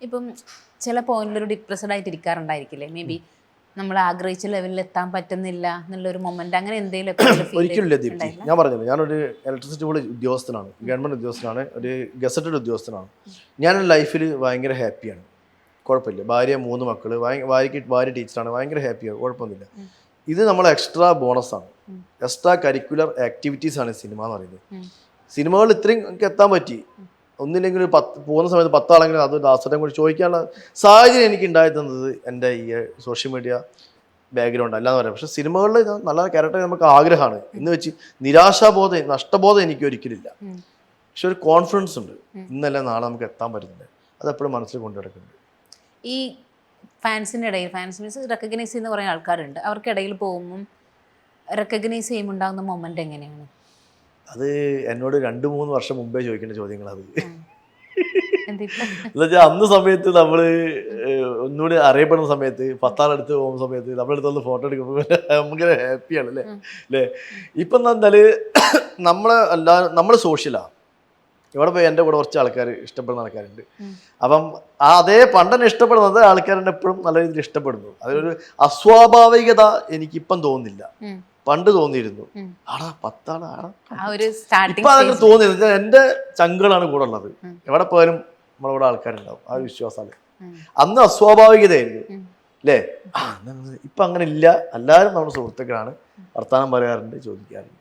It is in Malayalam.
ഇപ്പം ചില പോയിന്റിൽ ഒരു ഡിപ്രസ്ഡ് ആയിട്ട് ഇരിക്കാറുണ്ടായിരിക്കില്ലേ? മേ ബി നമ്മൾ ആഗ്രഹിച്ച ലെവലിൽ എത്താൻ പറ്റുന്നില്ല എന്നുള്ളൊരു മൊമെന്റ്, അങ്ങനെ എന്തെങ്കിലും ഒരിക്കലും ഇല്ല ദീപ്തി. ഞാൻ പറഞ്ഞില്ല, ഞാനൊരു ഇലക്ട്രിസിറ്റി ബോർഡ് ഉദ്യോഗസ്ഥനാണ്, ഗവൺമെൻറ് ഉദ്യോഗസ്ഥനാണ്, ഒരു ഗസറ്റഡ് ഉദ്യോഗസ്ഥനാണ്. ഞാൻ ലൈഫിൽ ഭയങ്കര ഹാപ്പിയാണ്, കുഴപ്പമില്ല. ഭാര്യ 3 മക്കൾ, ഭാര്യ ടീച്ചറാണ്, ഭയങ്കര ഹാപ്പിയാണ്, കുഴപ്പമൊന്നുമില്ല. ഇത് നമ്മളെ എക്സ്ട്രാ ബോണസാണ്, എക്സ്ട്രാ കരിക്കുലർ ആക്ടിവിറ്റീസാണ് സിനിമ എന്ന് പറയുന്നത്. സിനിമകൾ ഇത്രയും എത്താൻ പറ്റി. ഒന്നില്ലെങ്കിൽ പോകുന്ന സമയത്ത് 10 ആളെങ്കിലും അത് ദാസരം കൂടി ചോദിക്കാനുള്ള സാഹചര്യം എനിക്ക് ഉണ്ടായി തന്നത് എൻ്റെ ഈ സോഷ്യൽ മീഡിയ ബാക്ക്ഗ്രൗണ്ട് അല്ലാന്ന് പറയാം. പക്ഷെ സിനിമകളിൽ നല്ല ക്യാരക്ടർ നമുക്ക് ആഗ്രഹമാണ് എന്ന് വെച്ച് നിരാശാബോധം, നഷ്ടബോധം എനിക്ക് ഒരിക്കലില്ല. പക്ഷെ ഒരു കോൺഫിഡൻസ് ഉണ്ട്, ഇന്നല്ല നാളെ നമുക്ക് എത്താൻ പറ്റുന്നുണ്ട്. അതെപ്പോഴും മനസ്സിൽ കൊണ്ടു നടക്കുന്നുണ്ട്. ഈ ഫാൻസിൻ്റെ ഇടയിൽ, ഫാൻസ് മീൻസ് റെക്കഗ്നൈസ് ചെയ്യുന്ന കുറേ ആൾക്കാരുണ്ട്, അവർക്കിടയിൽ പോകുമ്പം റെക്കഗ്നൈസ് ചെയ്യുമ്പോൾ ഉണ്ടാകുന്ന മൊമെന്റ് എങ്ങനെയാണ്? അത് എന്നോട് 2-3 വർഷം മുമ്പേ ചോദിക്കേണ്ട ചോദ്യങ്ങൾ. അത് എന്താ എന്നുവെച്ചാൽ അന്ന് സമയത്ത് നമ്മൾ ഒന്നുകൂടി അറിയപ്പെടുന്ന സമയത്ത്, 10 ആളെടുത്ത് പോകുന്ന സമയത്ത് നമ്മളെടുത്ത് ഫോട്ടോ എടുക്കുമ്പോൾ ഭയങ്കര ഹാപ്പിയാണ് അല്ലേ. ഇപ്പം എന്താ വെച്ചാൽ നമ്മൾ സോഷ്യലാണ്. ഇവിടെ പോയി എൻ്റെ കൂടെ കുറച്ച് ആൾക്കാർ ഇഷ്ടപ്പെടുന്ന ആൾക്കാരുണ്ട്. അപ്പം അതേ പണ്ടെന്നെ ഇഷ്ടപ്പെടുന്നത് ആൾക്കാരെന്നെ എപ്പോഴും നല്ല രീതിയിൽ ഇഷ്ടപ്പെടുന്നു. അതിലൊരു അസ്വാഭാവികത എനിക്കിപ്പം തോന്നുന്നില്ല, പണ്ട് തോന്നിയിരുന്നു. ആടാ 10 ആള് ആടാ, ഇപ്പൊ അതൊക്കെ തോന്നിയത്. എൻ്റെ ചങ്കുകളാണ് കൂടെ ഉള്ളത്, എവിടെ പോയാലും നമ്മളെ കൂടെ ആൾക്കാരുണ്ടാവും. ആ വിശ്വാസമാണ്. അന്ന് അസ്വാഭാവികതയായിരുന്നു അല്ലേ. ഇപ്പൊ അങ്ങനെ ഇല്ല. എല്ലാവരും നമ്മുടെ സുഹൃത്തുക്കളാണ്, വർത്താനം പറയാറുണ്ട്, ചോദിക്കാറുണ്ട്.